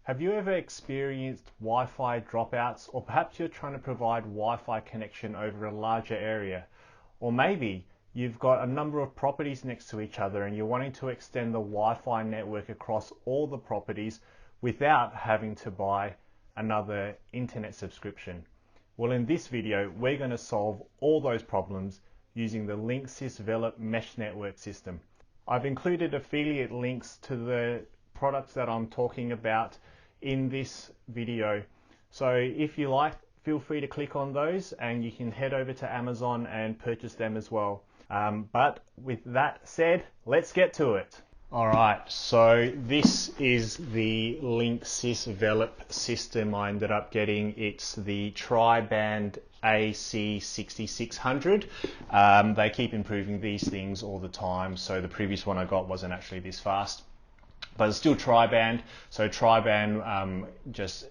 Have you ever experienced Wi-Fi dropouts, or perhaps you're trying to provide Wi-Fi connection over a larger area? Or maybe you've got a number of properties next to each other and you're wanting to extend the Wi-Fi network across all the properties without having to buy another internet subscription. Well, in this video, we're going to solve all those problems using the Linksys Velop mesh network system. I've included affiliate links to the products that I'm talking about in this video. So if you like, feel free to click on those and you can head over to Amazon and purchase them as well. But with that said, let's get to it. All right, so this is the Linksys Velop system I ended up getting. It's the tri-band AC6600. They keep improving these things all the time, so the previous one I got wasn't actually this fast. But it's still tri-band, so tri-band just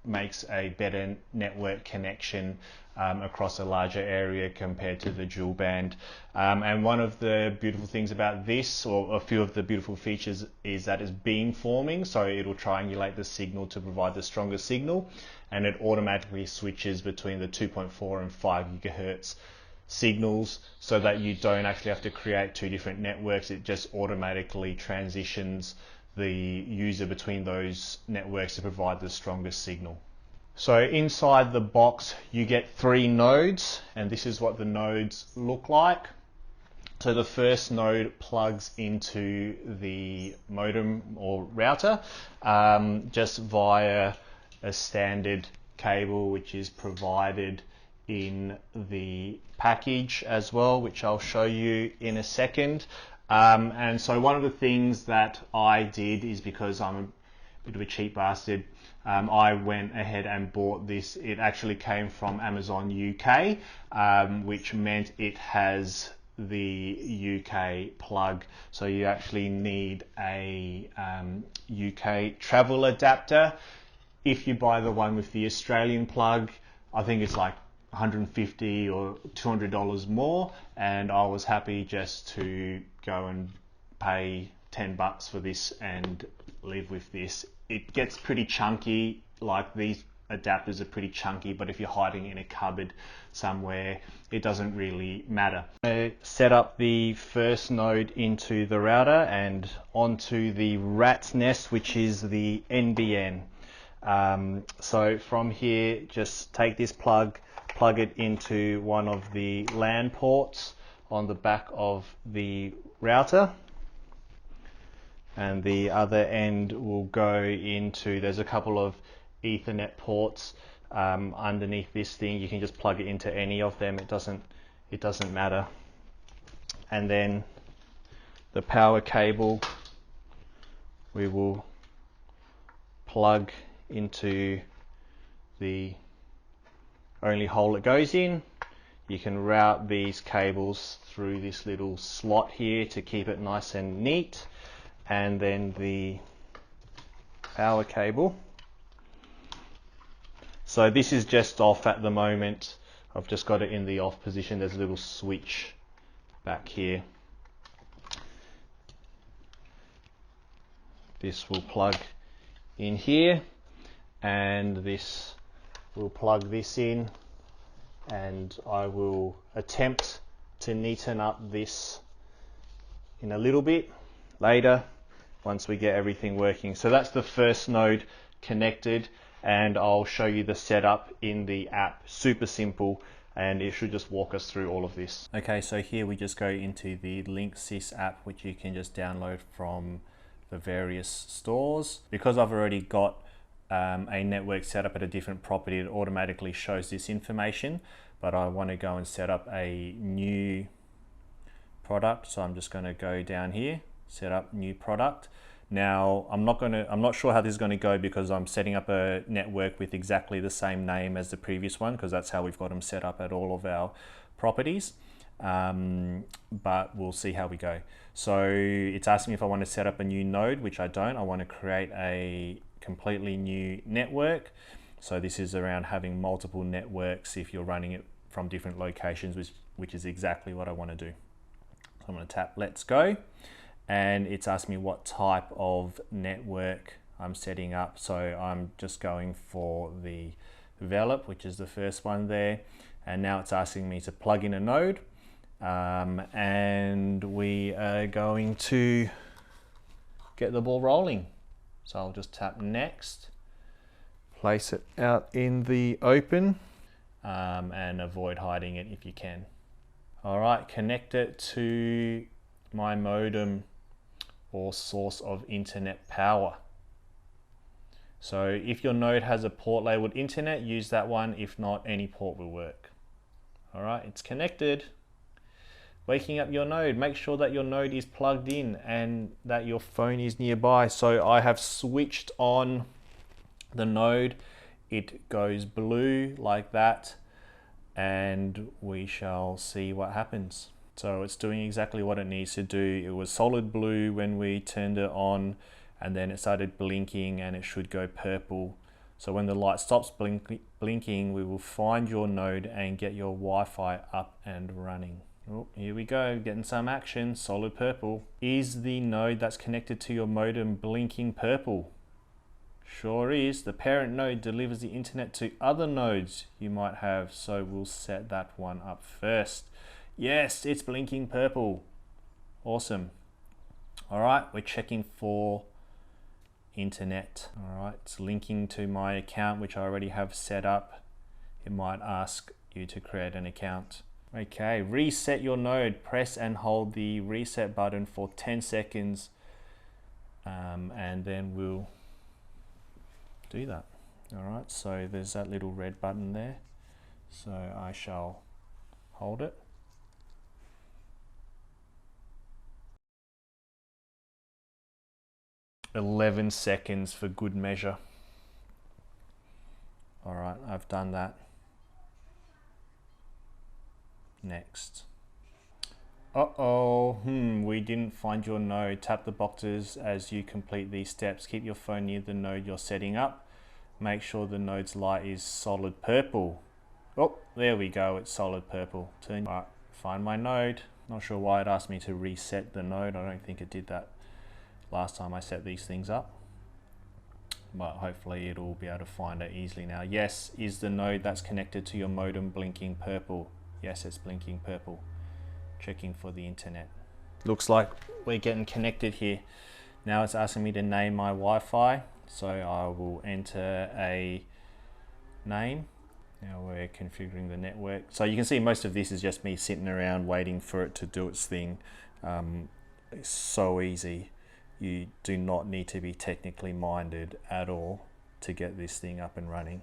makes a better network connection across a larger area compared to the dual band. And one of the beautiful things about this, or a few of the beautiful features, is that it's beamforming, so it'll triangulate the signal to provide the strongest signal, and it automatically switches between the 2.4 and 5 gigahertz signals, so that you don't actually have to create two different networks. It just automatically transitions the user between those networks to provide the strongest signal. So inside the box you get 3 nodes, and this is what the nodes look like. So the first node plugs into the modem or router just via a standard cable, which is provided in the package as well, which I'll show you in a second. And so one of the things that I did is, because I'm a bit of a cheap bastard, I went ahead and bought this. It actually came from Amazon UK, which meant it has the UK plug. So you actually need a UK travel adapter. If you buy the one with the Australian plug, I think it's like $150 or $200 more, and I was happy just to go and pay $10 for this and live with this. It gets pretty chunky, like these adapters are pretty chunky, but if you're hiding in a cupboard somewhere, it doesn't really matter. I set up the first node into the router and onto the rat's nest, which is the NBN. So from here, just take this plug it into one of the LAN ports on the back of the router, and the other end will go into, there's a couple of Ethernet ports underneath this thing. You can just plug it into any of them, it doesn't matter. And then the power cable we will plug into the only hole it goes in. You can route these cables through this little slot here to keep it nice and neat. And then the power cable. So this is just off at the moment. I've just got it in the off position. There's a little switch back here. This will plug in here, and this will plug this in, and I will attempt to neaten up this in a little bit later once we get everything working. So that's the first node connected, and I'll show you the setup in the app. Super simple, and it should just walk us through all of this. Okay, so here we just go into the Linksys app, which you can just download from the various stores. Because I've already got a network set up at a different property, it automatically shows this information, but I want to go and set up a new product, so I'm just going to go down here, set up new product. Now I'm not sure how this is going to go, because I'm setting up a network with exactly the same name as the previous one, because that's how we've got them set up at all of our properties. But we'll see how we go. So it's asking me if I want to set up a new node, which I don't. I want to create a completely new network. So this is around having multiple networks if you're running it from different locations, which is exactly what I want to do. So I'm going to tap let's go, and it's asking me what type of network I'm setting up. So I'm just going for the Velop, which is the first one there. And now it's asking me to plug in a node. And we are going to get the ball rolling. So I'll just tap next, place it out in the open, and avoid hiding it if you can. All right, connect it to my modem or source of internet power. So if your node has a port labeled internet, use that one. If not, any port will work. All right, it's connected. Waking up your node, make sure that your node is plugged in and that your phone is nearby. So I have switched on the node. It goes blue like that, and we shall see what happens. So it's doing exactly what it needs to do. It was solid blue when we turned it on, and then it started blinking, and it should go purple. So when the light stops blinking, we will find your node and get your Wi-Fi up and running. Oh, here we go, getting some action, solid purple. Is the node that's connected to your modem blinking purple? Sure is. The parent node delivers the internet to other nodes you might have, so we'll set that one up first. Yes, it's blinking purple. Awesome. All right, we're checking for internet. All right, it's linking to my account, which I already have set up. It might ask you to create an account. Okay, reset your node. Press and hold the reset button for 10 seconds, and then we'll do that. All right, so there's that little red button there. So I shall hold it. "11 seconds for good measure." All right, I've done that. Next. We didn't find your node. Tap the boxes as you complete these steps. Keep your phone near the node you're setting up. Make sure the node's light is solid purple. Oh, there we go, it's solid purple. Right, find my node. Not sure why it asked me to reset the node. I don't think it did that last time I set these things up. But hopefully it'll be able to find it easily now. Yes, is the node that's connected to your modem blinking purple? Yes, it's blinking purple. Checking for the internet. Looks like we're getting connected here. Now it's asking me to name my Wi-Fi. So I will enter a name. Now we're configuring the network. So you can see most of this is just me sitting around waiting for it to do its thing. It's so easy. You do not need to be technically minded at all to get this thing up and running.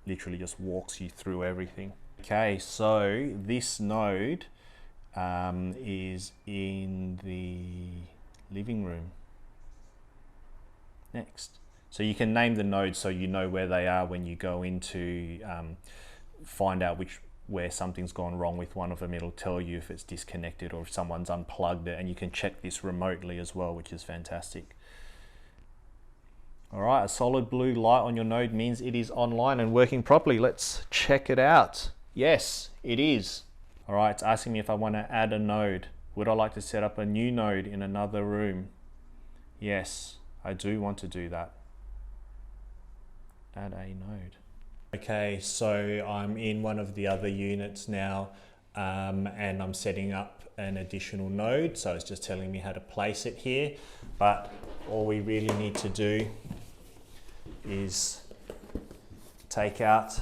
Literally just walks you through everything. Okay, so this node is in the living room. Next. So you can name the nodes so you know where they are when you go in to find out where something's gone wrong with one of them. It'll tell you if it's disconnected or if someone's unplugged it, and you can check this remotely as well, which is fantastic. All right, a solid blue light on your node means it is online and working properly. Let's check it out. Yes, it is. All right, it's asking me if I want to add a node. Would I like to set up a new node in another room? Yes, I do want to do that. Add a node. Okay, so I'm in one of the other units now, and I'm setting up an additional node. So it's just telling me how to place it here. But all we really need to do is take out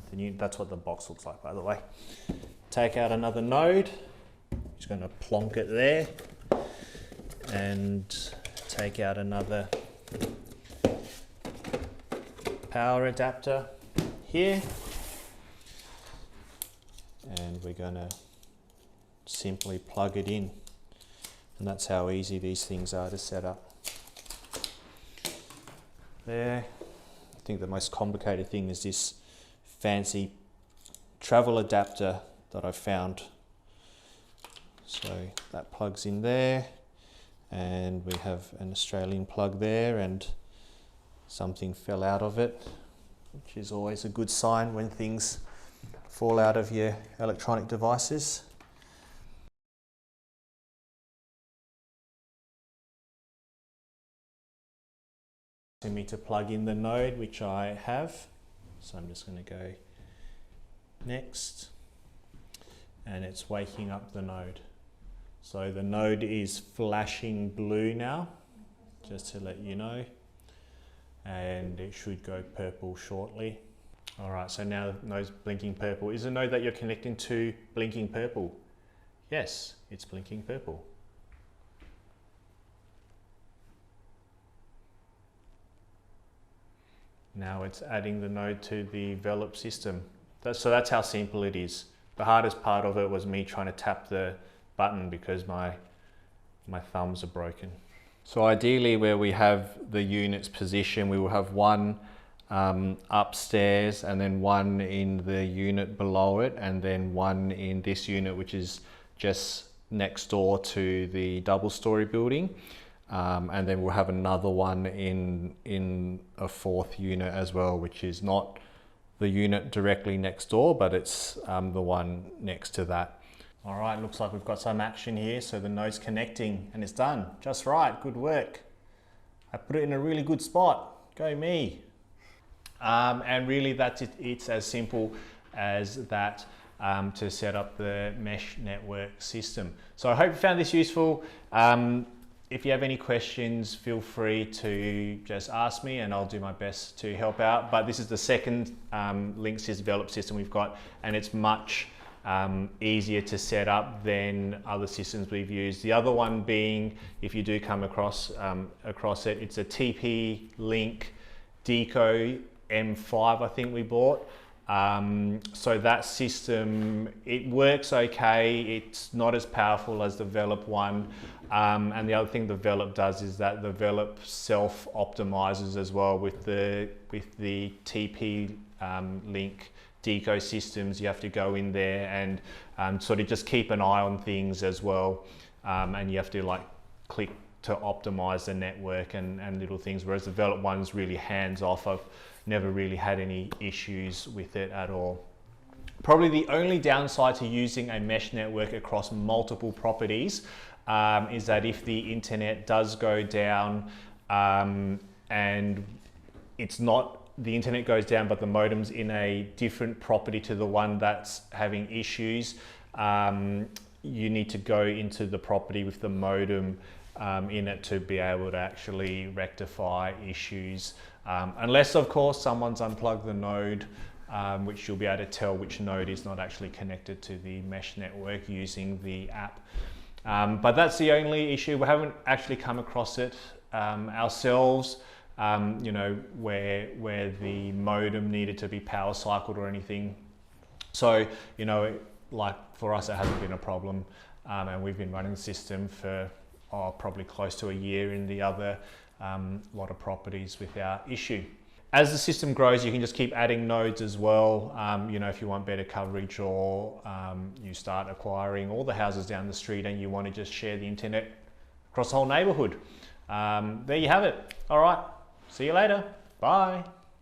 the new, that's what the box looks like, by the way. Take out another node. Just going to plonk it there, and take out another power adapter here, and we're going to simply plug it in, and that's how easy these things are to set up. There. I think the most complicated thing is this fancy travel adapter that I found. So that plugs in there, and we have an Australian plug there, and something fell out of it, which is always a good sign when things fall out of your electronic devices. need to plug in the node, which I have. So I'm just going to go next, and it's waking up the node. So the node is flashing blue now, just to let you know, and it should go purple shortly. All right, so now the node's blinking purple. Is the node that you're connecting to blinking purple? Yes, it's blinking purple. Now it's adding the node to the Velop system. So that's how simple it is. The hardest part of it was me trying to tap the button because my thumbs are broken. So ideally, where we have the unit's position, we will have one upstairs and then one in the unit below it, and then one in this unit, which is just next door to the double-story building. And then we'll have another one in a fourth unit as well, which is not the unit directly next door, but it's the one next to that. All right, looks like we've got some action here. So the node's connecting and it's done. Just right, good work. I put it in a really good spot. Go me. And really that's it. It's as simple as that to set up the mesh network system. So I hope you found this useful. If you have any questions, feel free to just ask me and I'll do my best to help out. But this is the second Linksys Velop system we've got, and it's much easier to set up than other systems we've used. The other one being, if you do come across it, it's a TP-Link Deco M5, I think we bought. So that system, it works okay. It's not as powerful as the Velop one. And the other thing the Velop does is that the Velop self-optimizes as well with the TP-Link Deco systems. You have to go in there and sort of just keep an eye on things as well. And you have to like click to optimize the network and little things, whereas the Velop one's really hands-off. I've never really had any issues with it at all. Probably the only downside to using a mesh network across multiple properties is that if the internet does go down and it's not, the internet goes down but the modem's in a different property to the one that's having issues, you need to go into the property with the modem in it to be able to actually rectify issues. Unless of course someone's unplugged the node, which you'll be able to tell which node is not actually connected to the mesh network using the app. But that's the only issue. We haven't actually come across it ourselves, you know, where the modem needed to be power cycled or anything. So, you know, like for us, it hasn't been a problem. And we've been running the system for probably close to a year in the other lot of properties without issue. As the system grows, you can just keep adding nodes as well. You know, if you want better coverage, or you start acquiring all the houses down the street and you want to just share the internet across the whole neighborhood. There you have it. All right, see you later. Bye.